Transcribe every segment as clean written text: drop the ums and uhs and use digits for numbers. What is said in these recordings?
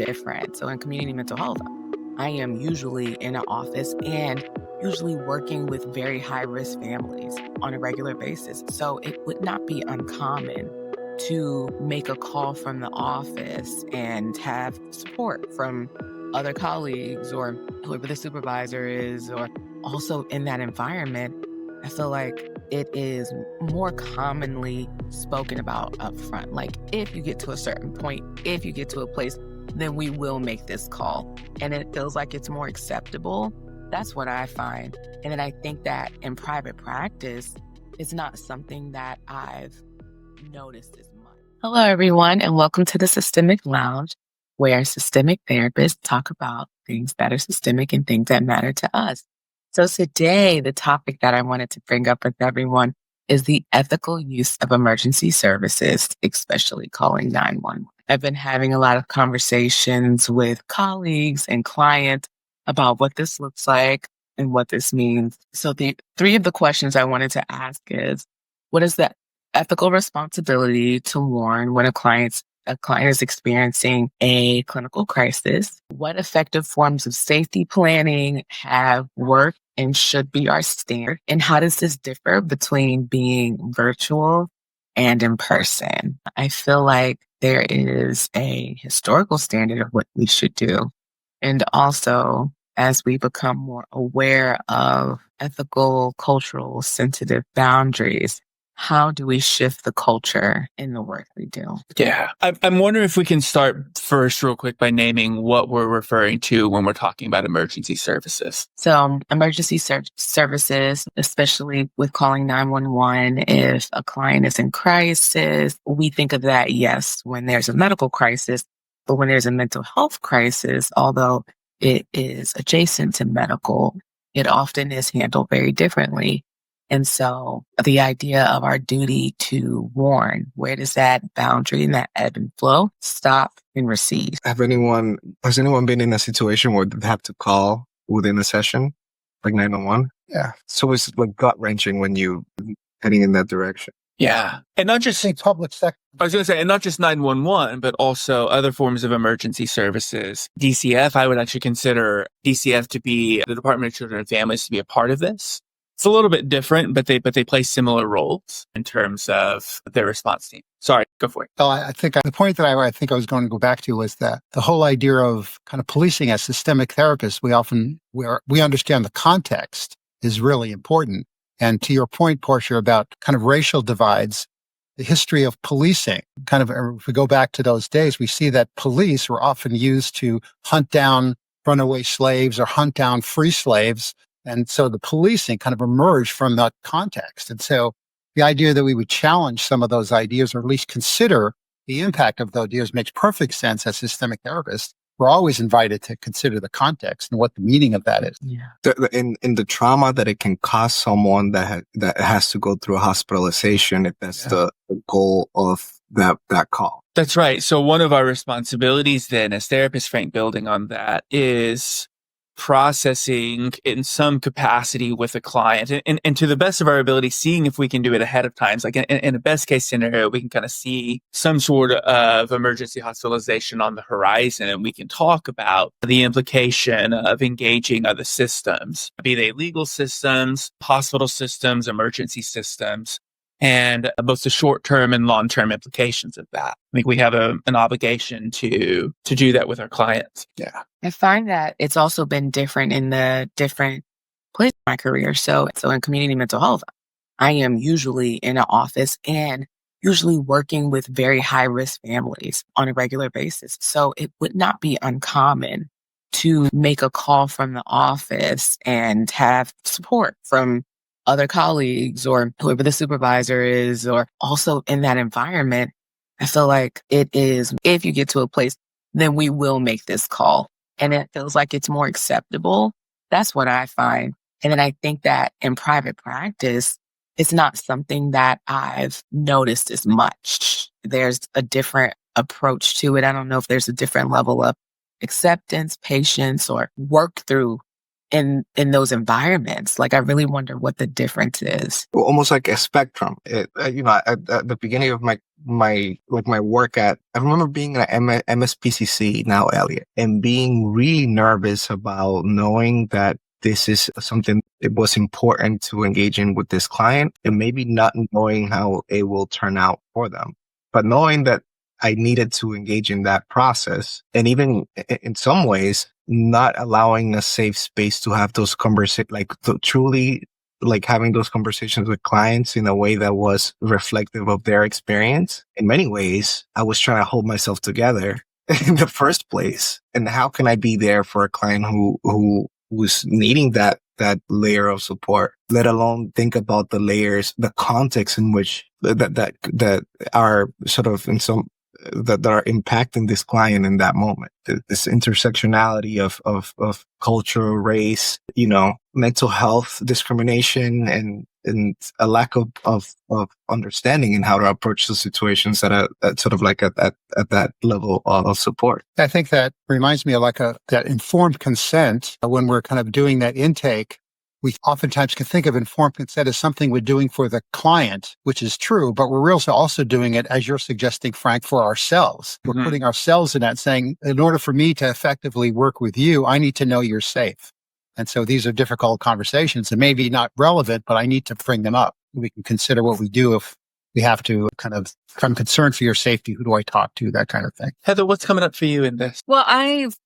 different. So in community mental health, I am usually in an office and usually working with very high-risk families on a regular basis. So it would not be uncommon to make a call from the office and have support from other colleagues or whoever the supervisor is, or also in that environment. I feel like it is more commonly spoken about up front. Like, if you get to a certain point, if you get to a place, then we will make this call. And it feels like it's more acceptable. That's what I find. And then I think that in private practice, it's not something that I've noticed as much. Hello, everyone, and welcome to the Systemic Lounge, where systemic therapists talk about things that are systemic and things that matter to us. So today, the topic that I wanted to bring up with everyone is the ethical use of emergency services, especially calling 911. I've been having a lot of conversations with colleagues and clients about what this looks like and what this means. So the three of the questions I wanted to ask is, what is the ethical responsibility to warn when a client is experiencing a clinical crisis? What effective forms of safety planning have worked and should be our standard? And how does this differ between being virtual and in person? I feel like there is a historical standard of what we should do. And also, as we become more aware of ethical, cultural, sensitive boundaries, how do we shift the culture in the work we do? Yeah. I'm wondering if we can start first real quick by naming what we're referring to when we're talking about emergency services. So emergency services, especially with calling 911, if a client is in crisis, we think of that, yes, when there's a medical crisis, but when there's a mental health crisis, although it is adjacent to medical, it often is handled very differently. And so the idea of our duty to warn, where does that boundary and that ebb and flow stop and recede? Has anyone been in a situation where they have to call within a session, like 911? Yeah. So it's like gut-wrenching when you heading in that direction. Yeah. And not just public sector. I was going to say, and not just 911, but also other forms of emergency services. DCF, I would actually consider DCF to be the Department of Children and Families to be a part of this. It's a little bit different, but they play similar roles in terms of their response team. Sorry, go for it. Well, I think the point that I think I was going to go back to was that the whole idea of kind of policing as systemic therapists, we understand the context is really important. And to your point, Portia, about kind of racial divides, the history of policing, kind of, if we go back to those days, we see that police were often used to hunt down runaway slaves or hunt down free slaves. And so the policing kind of emerged from that context. And so the idea that we would challenge some of those ideas, or at least consider the impact of those ideas, makes perfect sense as systemic therapists. We're always invited to consider the context and what the meaning of that is. Yeah. In the trauma that it can cause someone that has to go through a hospitalization, if that's the goal of that call. That's right. So one of our responsibilities then as therapists, Frank, building on that, is processing in some capacity with a client and to the best of our ability, seeing if we can do it ahead of time. So like in a best case scenario, we can kind of see some sort of emergency hospitalization on the horizon, and we can talk about the implication of engaging other systems, be they legal systems, hospital systems, emergency systems, and both the short-term and long-term implications of that. I think we have an obligation to do that with our clients. Yeah. I find that it's also been different in the different places in my career. So in community mental health, I am usually in an office and usually working with very high-risk families on a regular basis. So it would not be uncommon to make a call from the office and have support from other colleagues or whoever the supervisor is, or also in that environment. I feel like it is, if you get to a place, then we will make this call. And it feels like it's more acceptable. That's what I find. And then I think that in private practice, it's not something that I've noticed as much. There's a different approach to it. I don't know if there's a different level of acceptance, patience, or work through in those environments. Like, I really wonder what the difference is. Almost like a spectrum. At the beginning of my work I remember being at MSPCC, now Elliot, and being really nervous about knowing that this is something it was important to engage in with this client, and maybe not knowing how it will turn out for them, but knowing that I needed to engage in that process, and even in some ways, not allowing a safe space to have those conversations, truly like having those conversations with clients in a way that was reflective of their experience. In many ways, I was trying to hold myself together in the first place. And how can I be there for a client who was needing that layer of support, let alone think about the layers, the context in which that are sort of in some that are impacting this client in that moment. This intersectionality of culture, race, mental health discrimination, and a lack of understanding in how to approach the situations at sort of like at that level of support. I think that reminds me of that informed consent. When we're kind of doing that intake, we oftentimes can think of informed consent as something we're doing for the client, which is true, but we're also doing it, as you're suggesting, Frank, for ourselves. We're putting ourselves in that, saying, in order for me to effectively work with you, I need to know you're safe. And so these are difficult conversations and maybe not relevant, but I need to bring them up. We can consider what we do if we have to if I'm concerned for your safety, who do I talk to, that kind of thing. Heather, what's coming up for you in this? Well,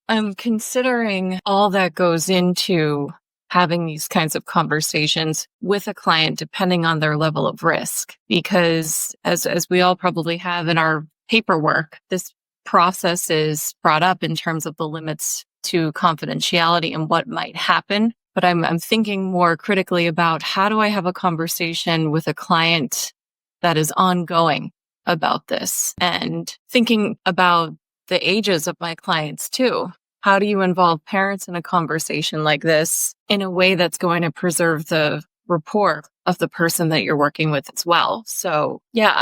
I'm considering all that goes into having these kinds of conversations with a client, depending on their level of risk, because as we all probably have in our paperwork, this process is brought up in terms of the limits to confidentiality and what might happen. But I'm thinking more critically about, how do I have a conversation with a client that is ongoing about this, and thinking about the ages of my clients too. How do you involve parents in a conversation like this in a way that's going to preserve the rapport of the person that you're working with as well? So yeah,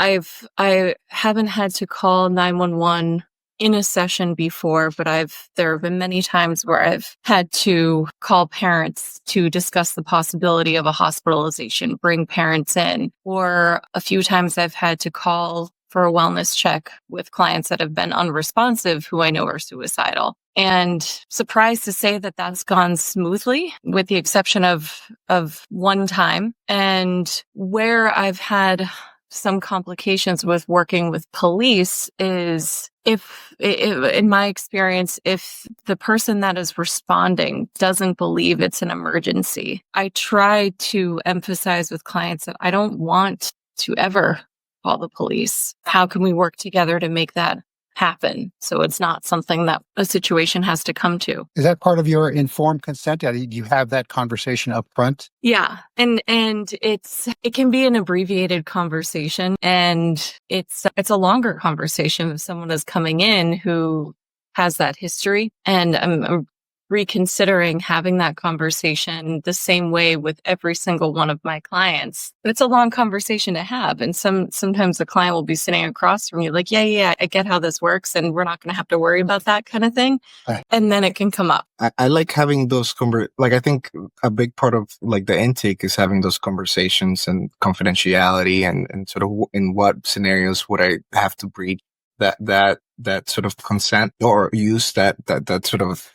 I haven't had to call 911 in a session before, but there have been many times where I've had to call parents to discuss the possibility of a hospitalization, bring parents in, or a few times I've had to call for a wellness check with clients that have been unresponsive who I know are suicidal. And surprised to say that that's gone smoothly, with the exception of one time. And where I've had some complications with working with police is if in my experience, if the person that is responding doesn't believe it's an emergency, I try to emphasize with clients that I don't want to ever call the police. How can we work together to make that happen, so it's not something that a situation has to come to? Is that part of your informed consent? Do you have that conversation up front? Yeah. And it can be an abbreviated conversation, and it's a longer conversation if someone is coming in who has that history. And I'm reconsidering having that conversation the same way with every single one of my clients. But it's a long conversation to have. And sometimes the client will be sitting across from you like, yeah, I get how this works, and we're not going to have to worry about that kind of thing. Right. And then it can come up. I like having those I think a big part of the intake is having those conversations and confidentiality and sort of in what scenarios would I have to breach that sort of consent, or use that sort of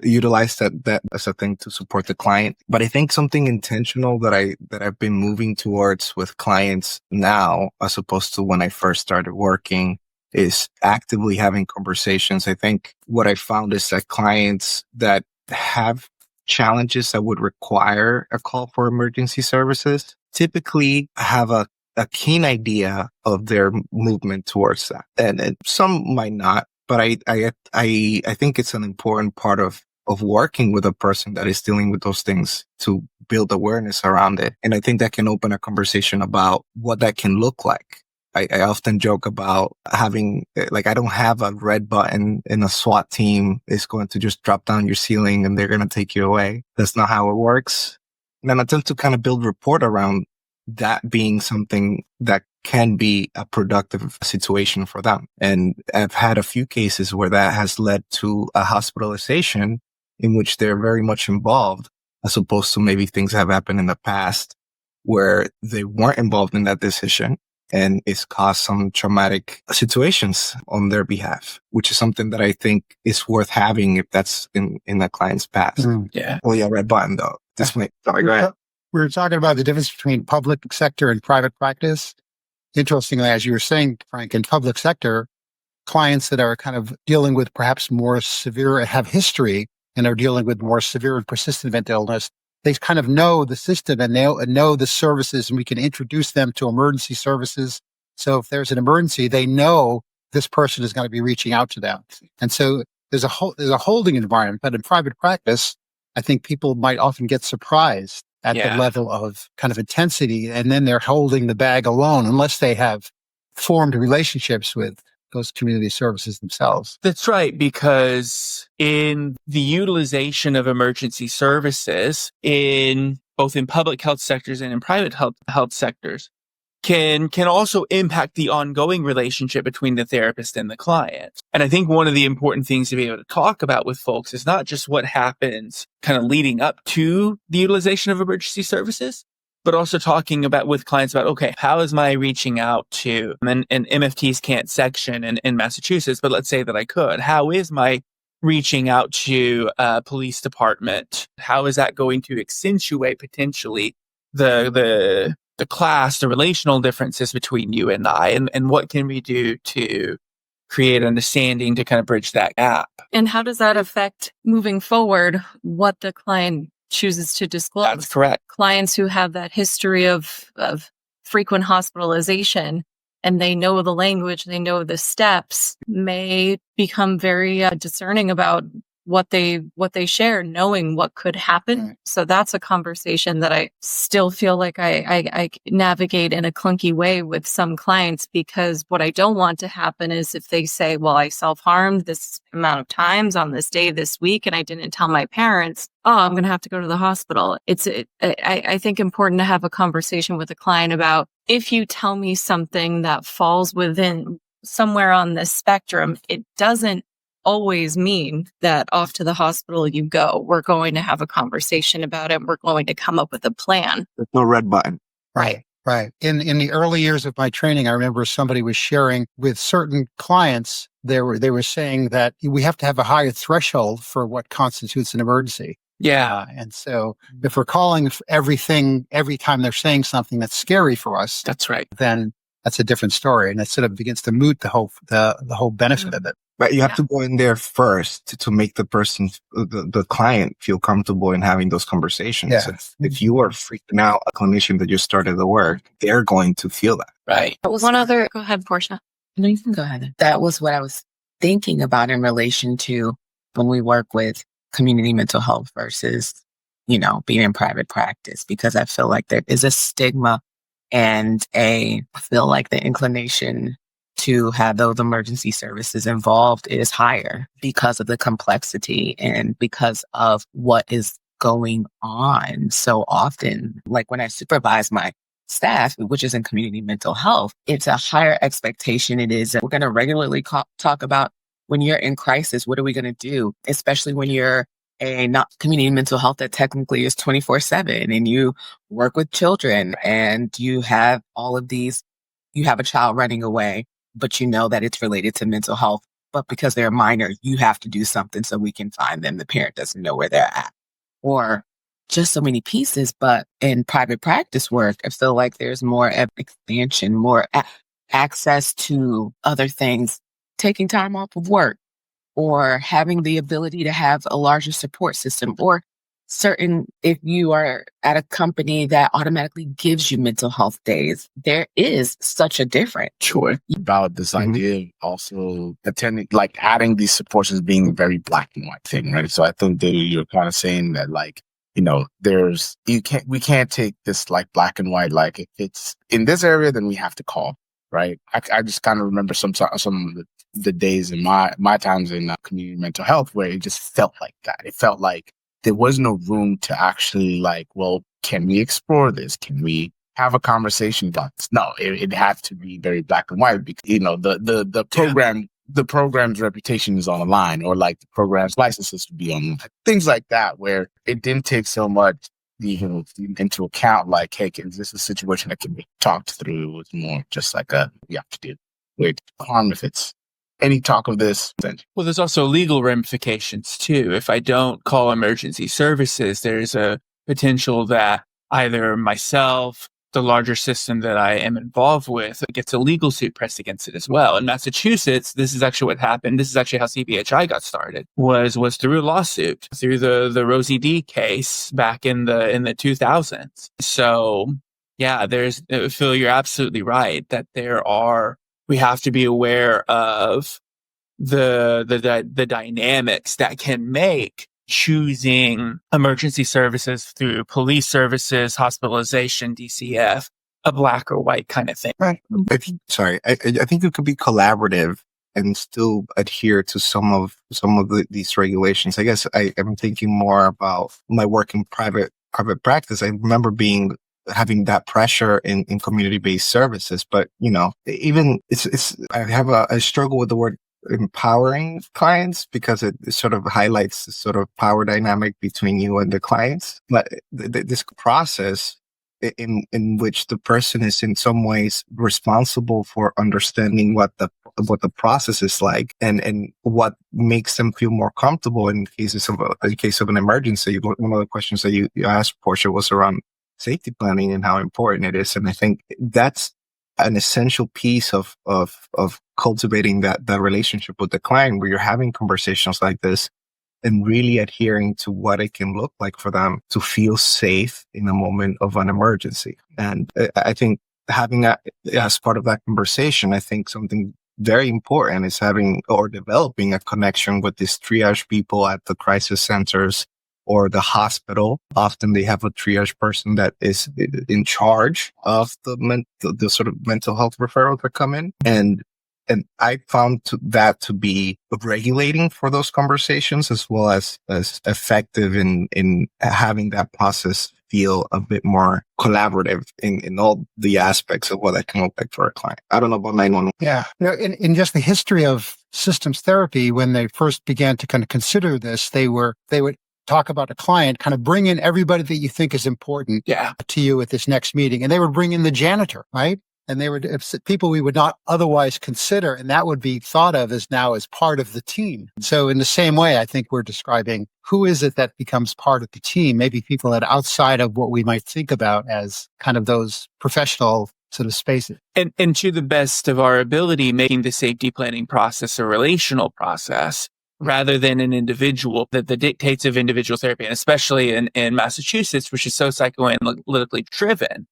utilize that as a thing to support the client. But I think something intentional that I've been moving towards with clients now, as opposed to when I first started working, is actively having conversations. I think what I found is that clients that have challenges that would require a call for emergency services typically have a keen idea of their movement towards that. And some might not. But I think it's an important part of working with a person that is dealing with those things, to build awareness around it. And I think that can open a conversation about what that can look like. I often joke about having, I don't have a red button in a SWAT team is going to just drop down your ceiling and they're going to take you away. That's not how it works. And I attempt to kind of build rapport around that being something that can be a productive situation for them. And I've had a few cases where that has led to a hospitalization in which they're very much involved, as opposed to maybe things have happened in the past where they weren't involved in that decision and it's caused some traumatic situations on their behalf, which is something that I think is worth having if that's in a client's past. Yeah. Oh yeah, red button though. Sorry, go ahead. We were talking about the difference between public sector and private practice. Interestingly, as you were saying, Frank, in public sector, clients that are kind of dealing with perhaps more severe, have history and are dealing with more severe and persistent mental illness, they kind of know the system and know the services, and we can introduce them to emergency services. So if there's an emergency, they know this person is going to be reaching out to them. And so there's a holding environment. But in private practice, I think people might often get surprised at the level of kind of intensity, and then they're holding the bag alone unless they have formed relationships with those community services themselves. That's right, because in the utilization of emergency services in both in public health sectors and in private health sectors can also impact the ongoing relationship between the therapist and the client. And I think one of the important things to be able to talk about with folks is not just what happens kind of leading up to the utilization of emergency services, but also talking about with clients about, okay, how is my reaching out to, and MFTs can't section in Massachusetts, but let's say that I could. How is my reaching out to a police department? How is that going to accentuate potentially the class, the relational differences between you and I? And what can we do to create understanding to kind of bridge that gap? And how does that affect moving forward what the client chooses to disclose? That's correct. Clients who have that history of frequent hospitalization and they know the language, they know the steps, may become very discerning about what they share, knowing what could happen. Right. So that's a conversation that I still feel like I navigate in a clunky way with some clients, because what I don't want to happen is if they say, well, I self-harmed this amount of times on this day, this week, and I didn't tell my parents, oh, I'm going to have to go to the hospital. I think important to have a conversation with a client about, if you tell me something that falls within somewhere on this spectrum, it doesn't always mean that off to the hospital you go. We're going to have a conversation about it. We're going to come up with a plan. There's no red button. Right. In the early years of my training, I remember somebody was sharing with certain clients, they were saying that we have to have a higher threshold for what constitutes an emergency. Yeah. And so if we're calling everything every time they're saying something that's scary for us, That's right. then that's a different story. And it sort of begins to moot the whole benefit of it. But you have to go in there first to make the person, the client, feel comfortable in having those conversations. Yeah. If you are freaking out, a clinician that just started the work, they're going to feel that. Right. Go ahead, Portia. No, you can go ahead. That was what I was thinking about in relation to when we work with community mental health versus, being in private practice, because I feel like there is a stigma and I feel like the inclination to have those emergency services involved is higher because of the complexity and because of what is going on so often. Like when I supervise my staff, which is in community mental health, it's a higher expectation. It is, we're going to regularly talk about when you're in crisis, what are we going to do? Especially when you're a not community mental health that technically is 24/7 and you work with children and you have all of these, you have a child running away, but you know that it's related to mental health. But because they're minor, you have to do something so we can find them. The parent doesn't know where they're at. Or just so many pieces. But in private practice work, I feel like there's more expansion, more access to other things, taking time off of work, or having the ability to have a larger support system, or if you are at a company that automatically gives you mental health days, there is such a difference. Sure. About this idea of also attending, like adding these supports as being a very black and white thing, right? So I think that you're kind of saying that, like, we can't take this like black and white, like if it's in this area, then we have to call, right? I just kind of remember some of the days in my times in community mental health where it just felt like that. It felt like there was no room to actually like, well, can we explore this? Can we have a conversation about this? No, it had to be very black and white because, the program the program's reputation is on the line, or like the program's licenses would be on things like that, where it didn't take so much even into account, like, hey, is this a situation that can be talked through? It was more just like we have to deal with harm if it's any talk of this. Well, there's also legal ramifications too. If I don't call emergency services, there's a potential that either myself, the larger system that I am involved with, gets a legal suit pressed against it as well. In Massachusetts, this is actually what happened. This is actually how CBHI got started, was through a lawsuit, through the Rosie D case back in the 2000s. So yeah, Phil, you're absolutely right that we have to be aware of the dynamics that can make choosing emergency services through police services, hospitalization, DCF, a black or white kind of thing. Right. I think it could be collaborative and still adhere to some of these regulations. I guess I am thinking more about my work in private practice. I remember having that pressure in community-based services, but even I have a struggle with the word empowering clients, because it sort of highlights the sort of power dynamic between you and the clients. But this process in which the person is in some ways responsible for understanding what the process is like and what makes them feel more comfortable in case of an emergency. One of the questions that you asked, Portia, was around safety planning and how important it is. And I think that's an essential piece of cultivating that relationship with the client, where you're having conversations like this and really adhering to what it can look like for them to feel safe in a moment of an emergency. And I think having that as part of that conversation, I think something very important is having or developing a connection with these triage people at the crisis centers or the hospital. Often they have a triage person that is in charge of the sort of mental health referrals that come in. And I found that to be regulating for those conversations, as well as effective in having that process feel a bit more collaborative in all the aspects of what that can look like for a client. I don't know about 911. Yeah. In just the history of systems therapy, when they first began to kind of consider this, they would talk about a client, kind of bring in everybody that you think is important to you at this next meeting. And they would bring in the janitor, right? And they would, people we would not otherwise consider, and that would be thought of as now as part of the team. So in the same way, I think we're describing who is it that becomes part of the team, maybe people that are outside of what we might think about as kind of those professional sort of spaces. And to the best of our ability, making the safety planning process a relational process rather than an individual, that the dictates of individual therapy, and especially in Massachusetts, which is so psychoanalytically driven.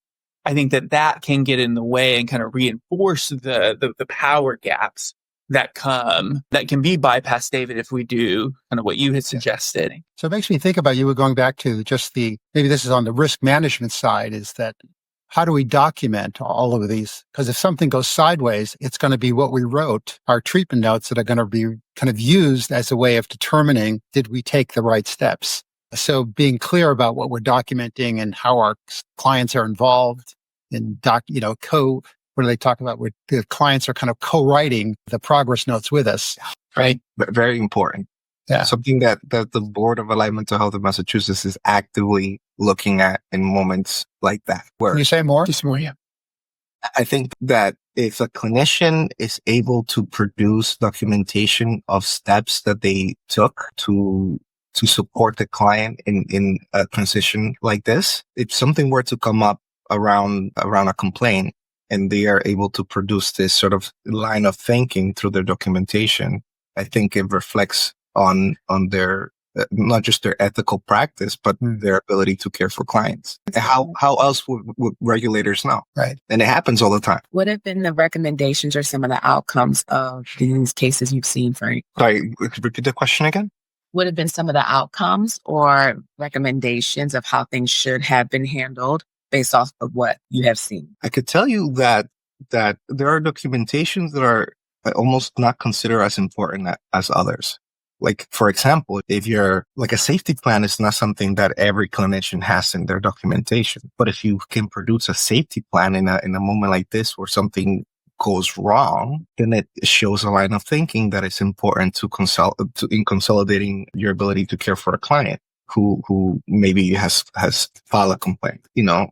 I think that can get in the way and kind of reinforce the power gaps that can be bypassed, David, if we do kind of what you had suggested. So it makes me think about, you were going back to just maybe this is on the risk management side, is that how do we document all of these? Because if something goes sideways, it's going to be what we wrote, our treatment notes, that are going to be kind of used as a way of determining, did we take the right steps? So being clear about what we're documenting and how our clients are involved in what do they talk about? Where the clients are kind of co-writing the progress notes with us. Right. Very important. Yeah. Something that the Board of Allied Mental Health of Massachusetts is actively looking at in moments like that. Can you say more? Just more, yeah. I think that if a clinician is able to produce documentation of steps that they took to support the client in a transition like this, if something were to come up around a complaint and they are able to produce this sort of line of thinking through their documentation, I think it reflects on their not just their ethical practice, but their ability to care for clients. How else would regulators know? Right. And it happens all the time. What have been the recommendations or some of the outcomes of these cases you've seen, Frank? Sorry, repeat the question again? What have been some of the outcomes or recommendations of how things should have been handled based off of what you have seen? I could tell you that there are documentations that are almost not considered as important as others. Like, for example, if you're like, a safety plan is not something that every clinician has in their documentation. But if you can produce a safety plan in a moment like this, where something goes wrong, then it shows a line of thinking that it's important in consolidating your ability to care for a client who maybe has filed a complaint.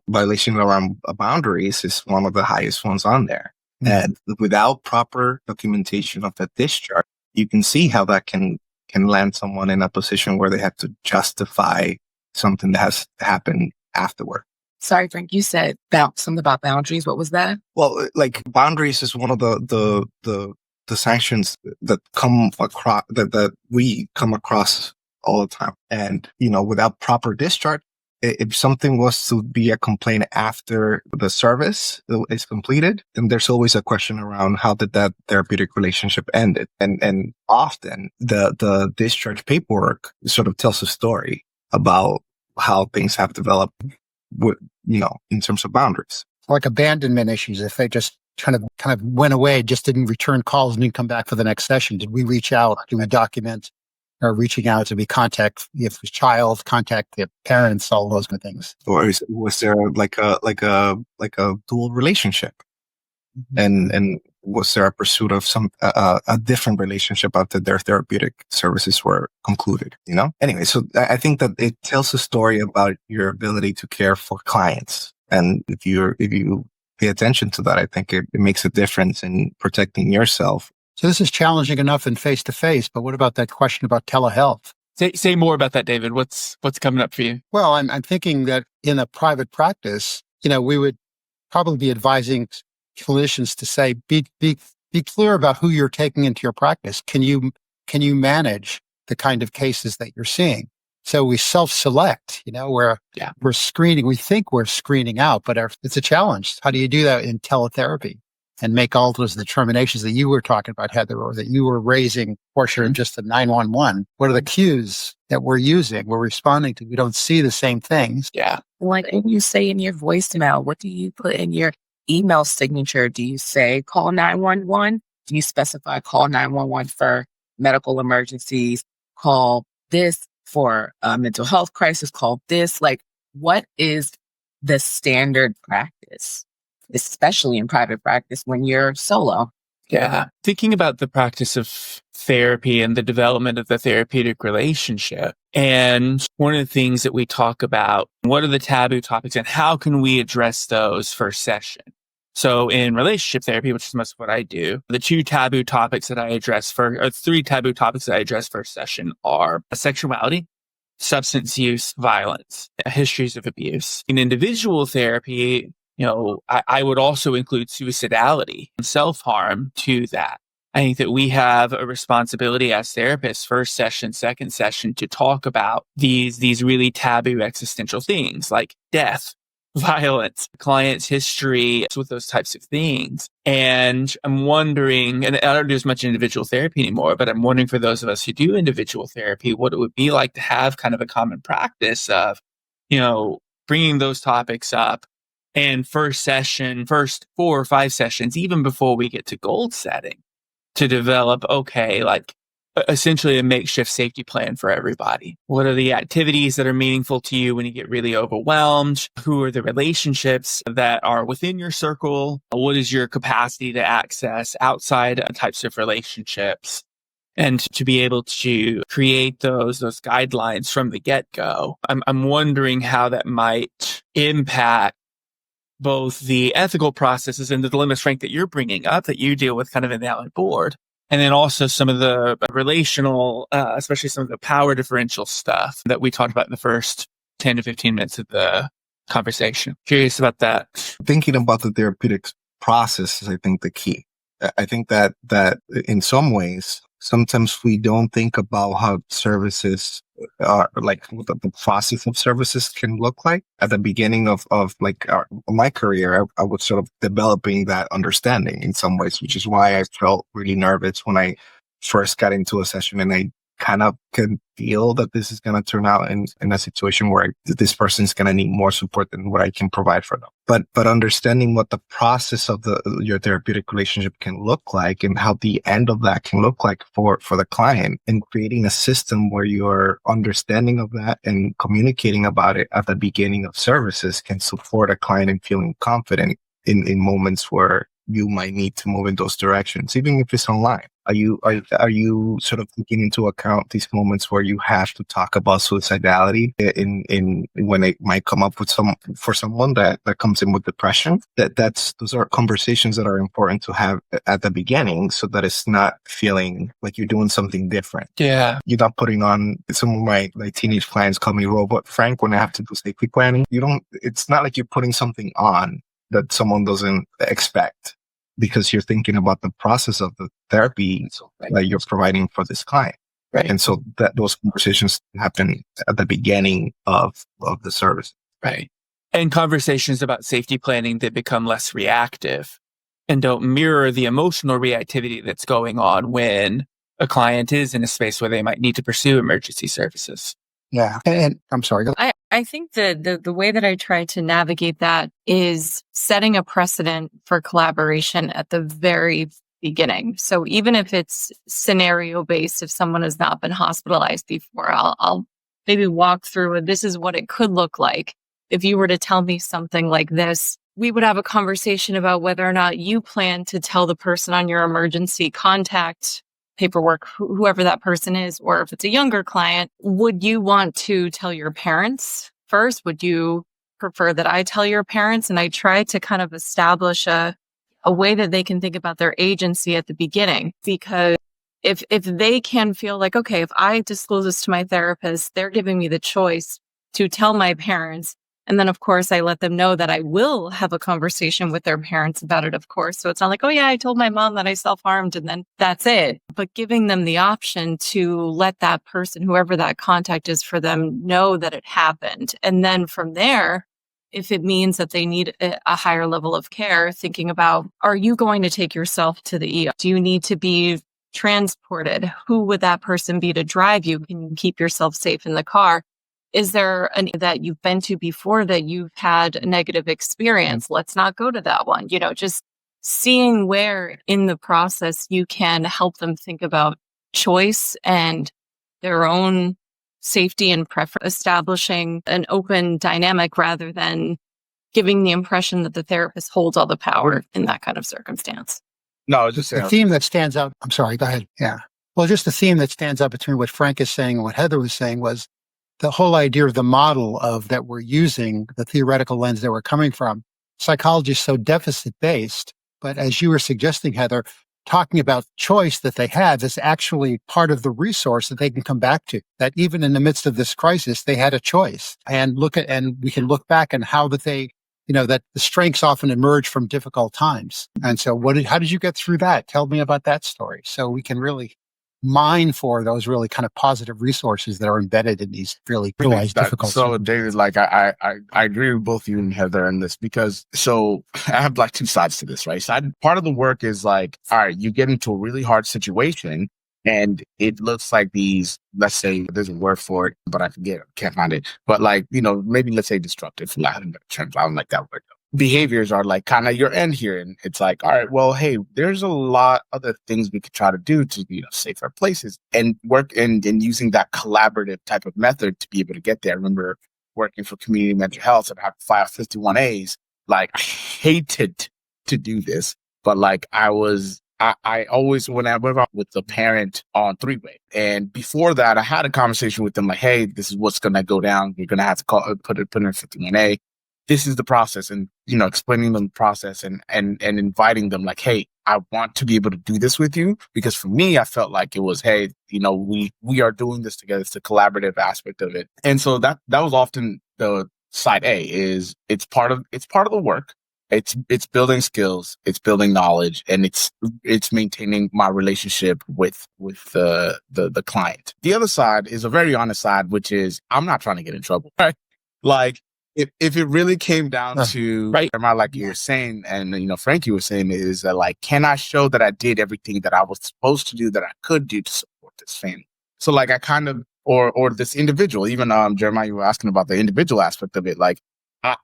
Violation around boundaries is one of the highest ones on there. And without proper documentation of that discharge, you can see how that can land someone in a position where they have to justify something that has happened afterward. Sorry, Frank, you said something about boundaries. What was that? Well, like boundaries is one of the sanctions that come across that we come across all the time. And, without proper discharge, if something was to be a complaint after the service is completed, then there's always a question around how did that therapeutic relationship end. And often the discharge paperwork sort of tells a story about how things have developed in terms of boundaries. Like abandonment issues, if they just kind of went away, just didn't return calls and didn't come back for the next session. Did we reach out? Do we document? Or reaching out to contact if it's child, contact the parents, all those kind of things. Or was there like a dual relationship? And was there a pursuit of a different relationship after their therapeutic services were concluded? Anyway, so I think that it tells a story about your ability to care for clients. And if you pay attention to that, I think it makes a difference in protecting yourself. So this is challenging enough in face-to-face, but what about that question about telehealth? Say more about that, David. What's coming up for you? Well, I'm thinking that in a private practice, we would probably be advising clinicians to say, be clear about who you're taking into your practice. Can you manage the kind of cases that you're seeing? So we self-select, where we're screening, we think we're screening out, but it's a challenge. How do you do that in teletherapy? And make all those determinations that you were talking about, Heather, or that you were raising, Portia, in just the 911. What are the cues that we're using, we're responding to? We don't see the same things. Yeah. Like you say in your voicemail, what do you put in your email signature? Do you say call 911? Do you specify call 911 for medical emergencies? Call this for a mental health crisis? Call this? Like, what is the standard practice? Especially in private practice when you're solo. Yeah. Thinking about the practice of therapy and the development of the therapeutic relationship. And one of the things that we talk about, what are the taboo topics and how can we address those first session? So in relationship therapy, which is most of what I do, the three taboo topics that I address first session are sexuality, substance use, violence, histories of abuse. In individual therapy, I would also include suicidality and self-harm to that. I think that we have a responsibility as therapists, first session, second session, to talk about these really taboo existential things like death, violence, client's history, with those types of things. And I'm wondering, and I don't do as much individual therapy anymore, but I'm wondering for those of us who do individual therapy, what it would be like to have kind of a common practice of, bringing those topics up. And first 4 or 5 sessions, even before we get to goal setting, to develop, essentially a makeshift safety plan for everybody. What are the activities that are meaningful to you when you get really overwhelmed? Who are the relationships that are within your circle? What is your capacity to access outside types of relationships? And to be able to create those guidelines from the get-go. I'm wondering how that might impact both the ethical processes and the dilemmas, Frank, that you're bringing up, that you deal with kind of in the outlet board, and then also some of the relational, especially some of the power differential stuff that we talked about in the first 10 to 15 minutes of the conversation. Curious about that. Thinking about the therapeutic process is, I think, the key. I think that in some ways, sometimes we don't think about how services are, like what the process of services can look like. At the beginning of my career, I was sort of developing that understanding in some ways, which is why I felt really nervous when I first got into a session and I kind of can feel that this is going to turn out in a situation where this person is going to need more support than what I can provide for them. But understanding what the process of your therapeutic relationship can look like and how the end of that can look like for the client, and creating a system where your understanding of that and communicating about it at the beginning of services can support a client in feeling confident in moments where you might need to move in those directions, even if it's online. Are you sort of taking into account these moments where you have to talk about suicidality in when it might come up with for someone that comes in with depression? Those are conversations that are important to have at the beginning, so that it's not feeling like you're doing something different. Yeah. You're not putting on. Some of my teenage clients call me robot Frank when I have to do safety planning. It's not like you're putting something on that someone doesn't expect, because you're thinking about the process of the therapy that you're providing for this client. Right. And so that those conversations happen at the beginning of the service. Right. And conversations about safety planning that become less reactive and don't mirror the emotional reactivity that's going on when a client is in a space where they might need to pursue emergency services. Yeah. And I'm sorry. I think the way that I try to navigate that is setting a precedent for collaboration at the very beginning. So even if it's scenario based, if someone has not been hospitalized before, I'll maybe walk through and this is what it could look like. If you were to tell me something like this, we would have a conversation about whether or not you plan to tell the person on your emergency contact paperwork, whoever that person is, or if it's a younger client, would you want to tell your parents first? Would you prefer that I tell your parents? And I try to kind of establish a way that they can think about their agency at the beginning, because if they can feel like, okay, if I disclose this to my therapist, they're giving me the choice to tell my parents. And then, of course, I let them know that I will have a conversation with their parents about it, of course. So it's not like, oh, yeah, I told my mom that I self-harmed and then that's it. But giving them the option to let that person, whoever that contact is for them, know that it happened. And then from there, if it means that they need a higher level of care, thinking about, are you going to take yourself to the ER? Do you need to be transported? Who would that person be to drive you? Can you keep yourself safe in the car? Is there an that you've been to before that you've had a negative experience? Let's not go to that one. Just seeing where in the process you can help them think about choice and their own safety and preference, establishing an open dynamic rather than giving the impression that the therapist holds all the power in that kind of circumstance. No, just the theme that stands out. I'm sorry, go ahead. Yeah. Well, just the theme that stands out between what Frank is saying and what Heather was saying was the whole idea of the model of that we're using, the theoretical lens that we're coming from. Psychology is so deficit-based, but as you were suggesting, Heather, talking about choice that they have is actually part of the resource that they can come back to, that even in the midst of this crisis, they had a choice. And we can look back and how that they, that the strengths often emerge from difficult times. And so how did you get through that? Tell me about that story so we can really mine for those really kind of positive resources that are embedded in these really realized difficult. So David, I agree with both you and Heather in this, because I have two sides to this, right? Part of the work is all right, you get into a really hard situation and it looks like let's say there's a word for it, but can't find it. But maybe let's say destructive, for lack of better terms. I don't like that word. Behaviors are kind of your end here. And it's all right, well, hey, there's a lot other things we could try to do to, save our places and work and using that collaborative type of method to be able to get there. I remember working for community mental health and I have to file 51As. I hated to do this, but I always, when I went out with the parent on three-way, and before that, I had a conversation with them hey, this is what's going to go down. You're going to have to put in 51A. This is the process, and explaining them the process and inviting them hey, I want to be able to do this with you, because for me, I felt like it was, hey, we are doing this together. It's the collaborative aspect of it, and so that was often the side A. Is it's part of the work. It's building skills, it's building knowledge, and it's maintaining my relationship with the client. The other side is a very honest side, which is I'm not trying to get in trouble, right? If it really came down to, right, like you were saying, and Frankie was saying, is that can I show that I did everything that I was supposed to do, that I could do to support this family? So I kind of, or this individual, even Jeremiah, you were asking about the individual aspect of it.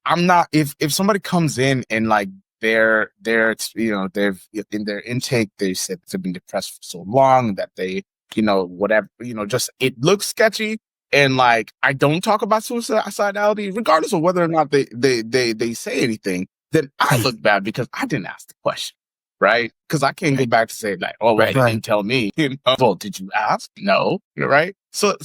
I'm not, if somebody comes in and they're they've in their intake, they said they've been depressed for so long that they, whatever, just it looks sketchy. And I don't talk about suicidality, regardless of whether or not they say anything, then I look bad because I didn't ask the question. right? Because I can't go back to say like, oh, well, Right. they didn't tell me. Well, did you ask? No, right? So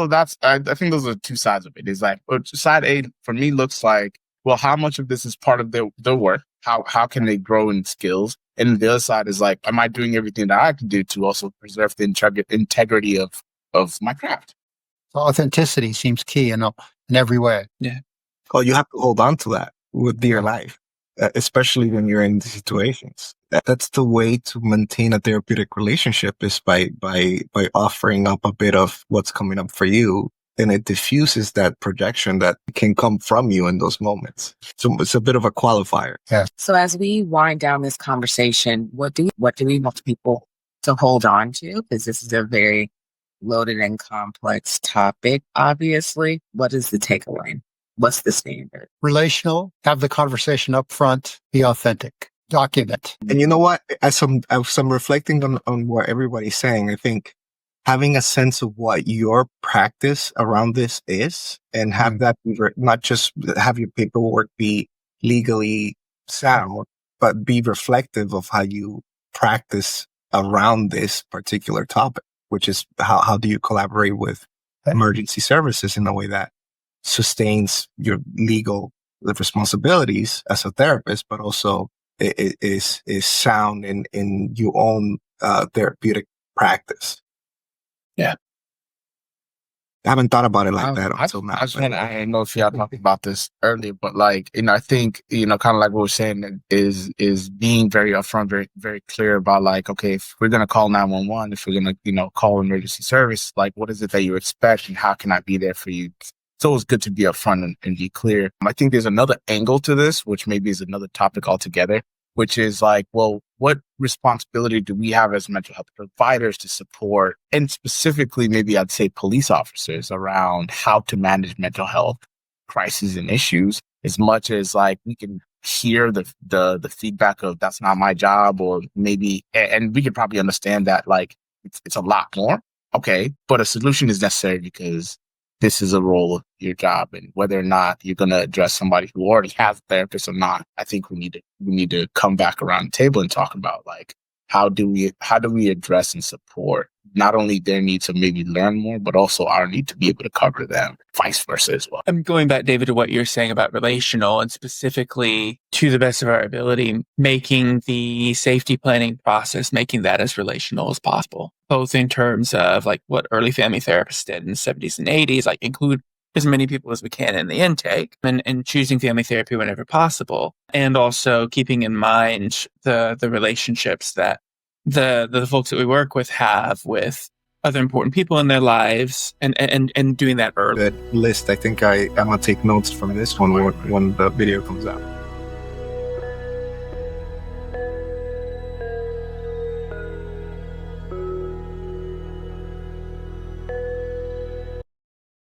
that's I think those are two sides of it. It's like, well, side A for me looks like, well, how much of this is part of their work? How can they grow in skills? And the other side is like, am I doing everything that I can do to also preserve the integrity of my craft? So authenticity seems key in every way. Yeah. Oh, you have to hold on to that with dear life, especially when you're in these situations. That's the way to maintain a therapeutic relationship is by offering up a bit of what's coming up for you. And it diffuses that projection that can come from you in those moments. So it's a bit of a qualifier. Yeah. So as we wind down this conversation, what do we want people to hold on to? Because this is a very loaded and complex topic, obviously. What is the takeaway? What's the standard? Relational, have the conversation up front, be authentic, document. And you know what? As I'm reflecting on what everybody's saying, I think having a sense of what your practice around this is and have that not just have your paperwork be legally sound, but be reflective of how you practice around this particular topic, which is how do you collaborate with emergency services in a way that sustains your legal responsibilities as a therapist, but also is sound in your own therapeutic practice. Yeah. I haven't thought about it like that until now. I don't know if y'all talked about this earlier, but like, I think, kind of like what we're saying is being very upfront, very, very clear about like, okay, if we're going to call 911, if we're going to, call emergency service, like, what is it that you expect and how can I be there for you? It's always good to be upfront and be clear. I think there's another angle to this, which maybe is another topic altogether, which is like, well, what responsibility do we have as mental health providers to support, and specifically maybe I'd say police officers around how to manage mental health crises and issues, as much as like we can hear the feedback of that's not my job, or maybe, and we could probably understand that like it's a lot more. Okay. But a solution is necessary because this is a role of your job, and whether or not you're going to address somebody who already has a therapist or not, I think we need to come back around the table and talk about like, how do we address and support not only their need to maybe learn more, but also our need to be able to cover them, vice versa as well. I'm going back, David, to what you're saying about relational, and specifically to the best of our ability, making the safety planning process, making that as relational as possible, both in terms of like what early family therapists did in the 70s and 80s, like include as many people as we can in the intake and choosing family therapy whenever possible. And also keeping in mind the relationships that the folks that we work with have with other important people in their lives and doing that early. Good list. I think I'm going to take notes from this one when the video comes out.